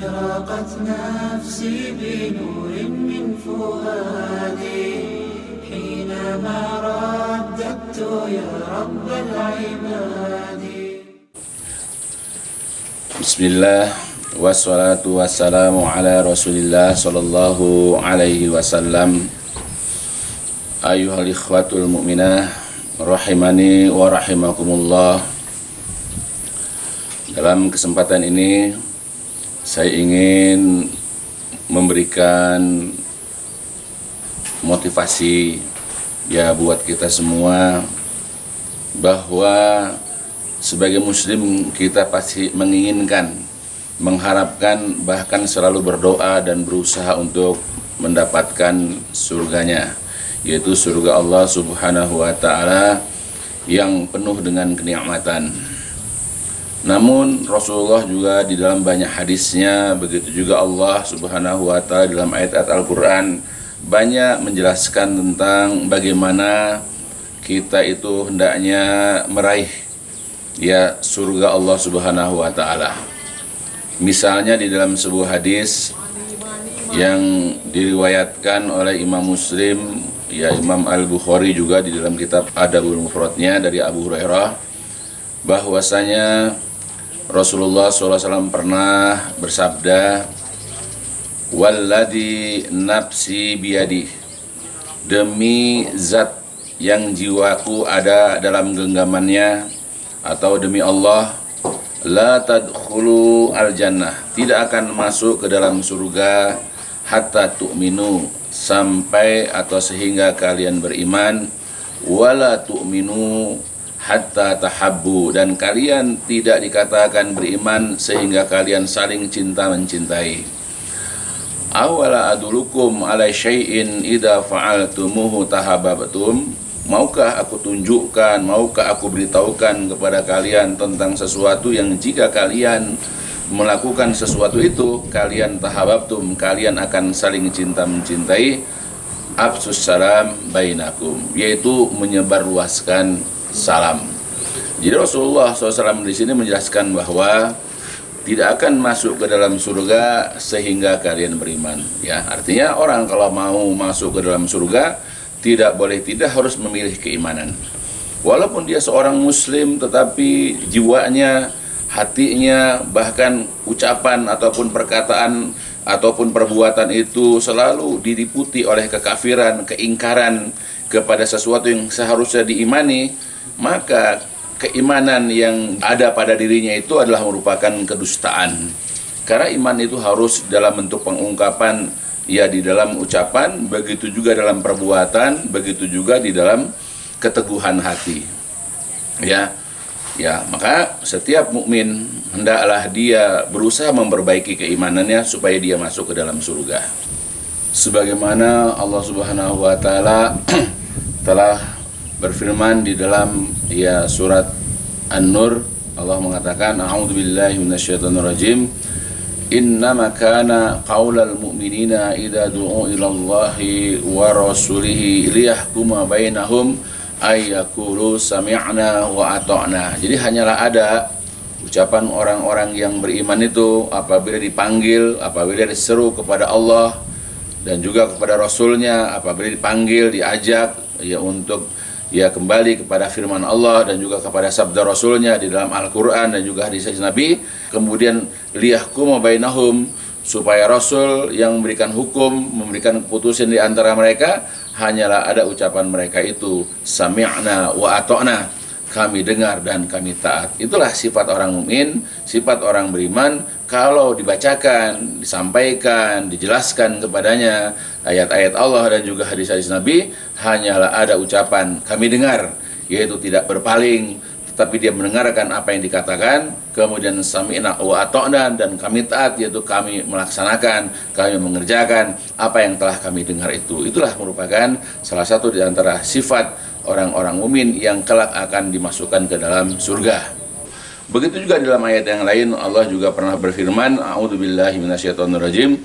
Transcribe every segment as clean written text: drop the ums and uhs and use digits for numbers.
أشرقت نفسي بنور من فؤادي حينما رددت يا رب العباد. Bismillah wassalatu wassalamu ala Rasulillah sallallahu alaihi wasallam. Ayyuhal ikhwatul mu'minah rahimani wa rahimakumullah. Dalam kesempatan ini saya ingin memberikan motivasi ya buat kita semua bahwa sebagai muslim kita pasti menginginkan, mengharapkan, bahkan selalu berdoa dan berusaha untuk mendapatkan surganya, yaitu surga Allah Subhanahu wa ta'ala yang penuh dengan kenikmatan. Namun Rasulullah juga di dalam banyak hadisnya, begitu juga Allah Subhanahu wa ta'ala dalam ayat-ayat Al-Quran banyak menjelaskan tentang bagaimana kita itu hendaknya meraih ya surga Allah Subhanahu wa ta'ala. Misalnya di dalam sebuah hadis yang diriwayatkan oleh Imam Muslim, ya Imam Al-Bukhari juga di dalam kitab Adabul Mufradnya dari Abu Hurairah, bahwasanya Rasulullah SAW pernah bersabda, "Walladzi nafsi biyadi," demi zat yang jiwaku ada dalam genggamannya, atau demi Allah, la tadkhulu al-jannah, tidak akan masuk ke dalam surga hatta tu'minu, sampai atau sehingga kalian beriman, wala tu'minu hatta tahabbu, dan kalian tidak dikatakan beriman sehingga kalian saling cinta mencintai. Awala adulukum ala syai'in idza fa'altumuhu tahabbtum, maukah aku tunjukkan, maukah aku beritahukan kepada kalian tentang sesuatu yang jika kalian melakukan sesuatu itu, kalian tahabbtum, kalian akan saling cinta mencintai. Afsus salam bainakum, yaitu menyebarluaskan salam. Jadi Rasulullah SAW di sini menjelaskan bahwa tidak akan masuk ke dalam surga sehingga kalian beriman. Ya, artinya orang kalau mau masuk ke dalam surga tidak boleh tidak harus memilih keimanan. Walaupun dia seorang muslim, tetapi jiwanya, hatinya, bahkan ucapan ataupun perkataan ataupun perbuatan itu selalu diliputi oleh kekafiran, keingkaran kepada sesuatu yang seharusnya diimani, maka keimanan yang ada pada dirinya itu adalah merupakan kedustaan. Karena iman itu harus dalam bentuk pengungkapan, ya di dalam ucapan, begitu juga dalam perbuatan, begitu juga di dalam keteguhan hati. Ya, maka setiap mukmin hendaklah dia berusaha memperbaiki keimanannya supaya dia masuk ke dalam surga. Sebagaimana Allah Subhanahu wa taala telah berfirman di dalam ya surat An-Nur, Allah mengatakan, a'udzubillahi minasyaitonirrajim, innama kana qaulal mu'minina idza du'u ilallahi wa rasulihi liyahkuma bainahum ayyaqulu sami'na wa ata'na. Jadi hanyalah ada ucapan orang-orang yang beriman itu apabila dipanggil, apabila diseru kepada Allah dan juga kepada Rasulnya, apabila dipanggil, diajak ya untuk ya kembali kepada firman Allah dan juga kepada sabda Rasulnya di dalam Al-Quran dan juga hadis Nabi. Kemudian liyahkuma bainahum, supaya Rasul yang memberikan hukum, memberikan keputusan di antara mereka, hanyalah ada ucapan mereka itu sami'na wa ata'na, kami dengar dan kami taat. Itulah sifat orang mukmin, sifat orang beriman. Kalau dibacakan, disampaikan, dijelaskan kepadanya ayat-ayat Allah dan juga hadis-hadis Nabi, hanyalah ada ucapan kami dengar, yaitu tidak berpaling, tetapi dia mendengarkan apa yang dikatakan, kemudian sami'na wa ata'na, dan kami taat, yaitu kami melaksanakan, kami mengerjakan apa yang telah kami dengar itu. Itulah merupakan salah satu di antara sifat orang-orang mukmin yang kelak akan dimasukkan ke dalam surga. Begitu juga dalam ayat yang lain Allah juga pernah berfirman, a'udzubillahi minasyaitonirrajim,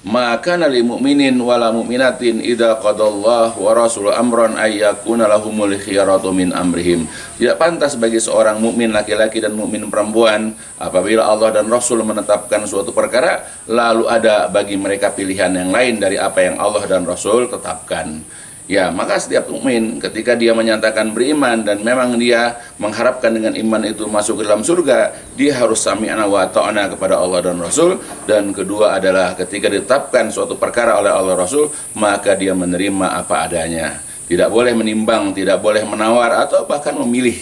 maka lil mu'minin wala mu'minatin idza qadallahu wa rasuluhu amran ay yakuna lahumul khiyaratu min amrihim. Tidak pantas bagi seorang mukmin laki-laki dan mukmin perempuan apabila Allah dan Rasul menetapkan suatu perkara lalu ada bagi mereka pilihan yang lain dari apa yang Allah dan Rasul tetapkan. Ya, maka setiap mukmin ketika dia menyatakan beriman dan memang dia mengharapkan dengan iman itu masuk ke dalam surga, dia harus sami'na wa ta'na kepada Allah dan Rasul. Dan kedua adalah ketika ditetapkan suatu perkara oleh Allah Rasul, maka dia menerima apa adanya. Tidak boleh menimbang, tidak boleh menawar atau bahkan memilih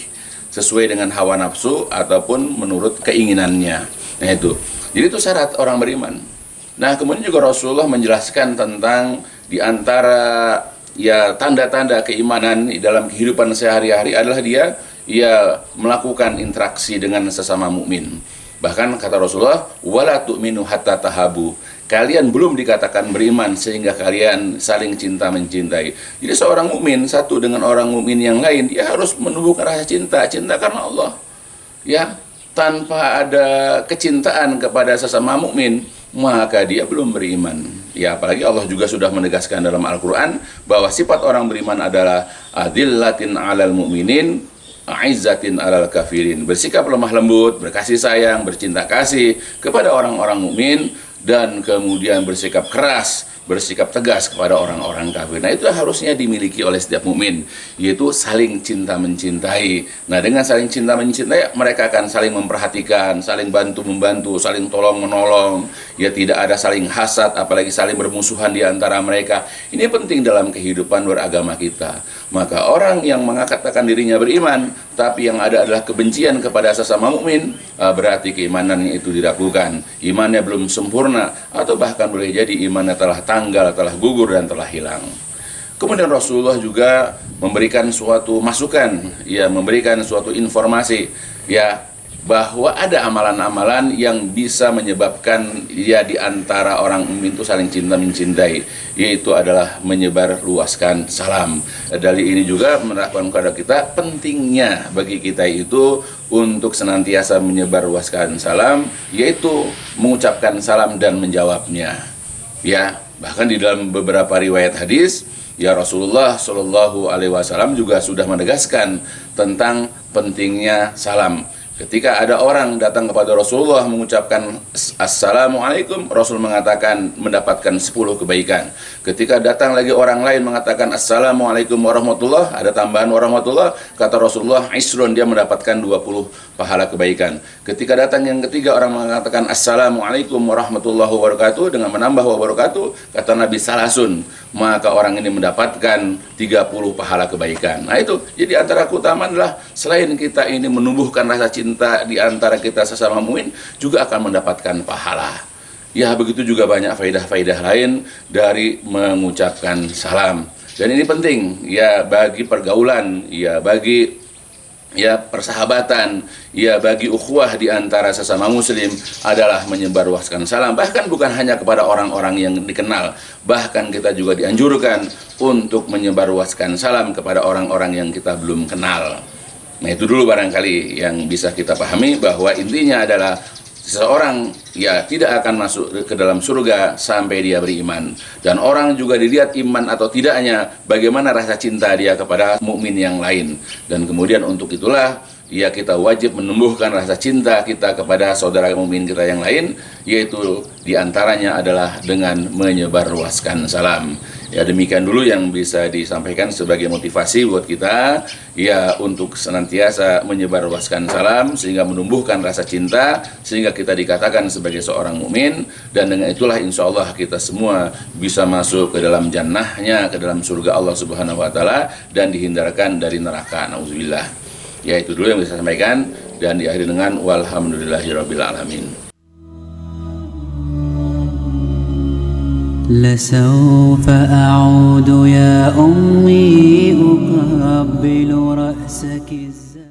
sesuai dengan hawa nafsu ataupun menurut keinginannya. Nah itu. Jadi itu syarat orang beriman. Nah, kemudian juga Rasulullah menjelaskan tentang di antara ya tanda-tanda keimanan dalam kehidupan sehari-hari adalah dia melakukan interaksi dengan sesama mukmin. Bahkan kata Rasulullah, wala tu'minu hatta tahabu. Kalian belum dikatakan beriman sehingga kalian saling cinta mencintai. Jadi seorang mukmin satu dengan orang mukmin yang lain, dia harus menumbuhkan rasa cinta karena Allah. Ya, tanpa ada kecintaan kepada sesama mukmin, maka dia belum beriman. Ya, apalagi Allah juga sudah menegaskan dalam Al-Quran bahwa sifat orang beriman adalah adillatin alal mu'minin, aizzatin alal kafirin. Bersikap lemah lembut, berkasih sayang, bercinta kasih kepada orang-orang mukmin dan kemudian bersikap keras, bersikap tegas kepada orang-orang kafir. Nah, itu harusnya dimiliki oleh setiap mukmin, yaitu saling cinta mencintai. Nah, dengan saling cinta mencintai, mereka akan saling memperhatikan, saling bantu-membantu, saling tolong-menolong. Ya, tidak ada saling hasad, apalagi saling bermusuhan di antara mereka. Ini penting dalam kehidupan beragama kita. Maka orang yang mengatakan dirinya beriman, tapi yang ada adalah kebencian kepada sesama mukmin, berarti keimanannya itu diragukan, imannya belum sempurna, atau bahkan boleh jadi imannya telah tanggal, telah gugur dan telah hilang. Kemudian Rasulullah juga memberikan suatu masukan, ya, memberikan suatu informasi, ya, bahwa ada amalan-amalan yang bisa menyebabkan ya di antara orang mukmin itu saling cinta mencintai, yaitu adalah menyebar luaskan salam. Dari ini juga menerapkan kepada kita pentingnya bagi kita itu untuk senantiasa menyebar luaskan salam, yaitu mengucapkan salam dan menjawabnya. Ya, bahkan di dalam beberapa riwayat hadis, ya Rasulullah Shallallahu Alaihi Wasallam juga sudah menegaskan tentang pentingnya salam. Ketika ada orang datang kepada Rasulullah mengucapkan Assalamualaikum, Rasul mengatakan mendapatkan 10 kebaikan. Ketika datang lagi orang lain mengatakan Assalamualaikum warahmatullah, ada tambahan warahmatullah, kata Rasulullah Isrun, dia mendapatkan 20 pahala kebaikan. Ketika datang yang ketiga orang mengatakan Assalamualaikum warahmatullahi wabarakatuh dengan menambah wabarakatuh, kata Nabi Salasun, maka orang ini mendapatkan 30 pahala kebaikan. Nah itu, jadi antara keutamaan adalah selain kita ini menumbuhkan rasa cinta di antara kita sesama mukmin, juga akan mendapatkan pahala. Ya, begitu juga banyak faidah-faidah lain dari mengucapkan salam. Dan ini penting ya bagi pergaulan, ya bagi ya persahabatan, ya bagi ukhuwah di antara sesama muslim adalah menyebarluaskan salam. Bahkan bukan hanya kepada orang-orang yang dikenal, bahkan kita juga dianjurkan untuk menyebarluaskan salam kepada orang-orang yang kita belum kenal. Nah, itu dulu barangkali yang bisa kita pahami, bahwa intinya adalah seseorang ya tidak akan masuk ke dalam surga sampai dia beriman. Dan orang juga dilihat iman atau tidaknya, bagaimana rasa cinta dia kepada mukmin yang lain. Dan kemudian untuk itulah ya kita wajib menumbuhkan rasa cinta kita kepada saudara mukmin kita yang lain, yaitu diantaranya adalah dengan menyebarluaskan salam. Ya, demikian dulu yang bisa disampaikan sebagai motivasi buat kita ya untuk senantiasa menyebarluaskan salam, sehingga menumbuhkan rasa cinta, sehingga kita dikatakan sebagai seorang mukmin. Dan dengan itulah insya Allah kita semua bisa masuk ke dalam jannahnya, ke dalam surga Allah Subhanahu Wa Taala, dan dihindarkan dari neraka. Nauzubillah. Ya, itu dulu yang bisa saya sampaikan, dan diakhiri dengan walhamdulillahirabbil alamin. لسوف أعود يا أمي أقبل رأسك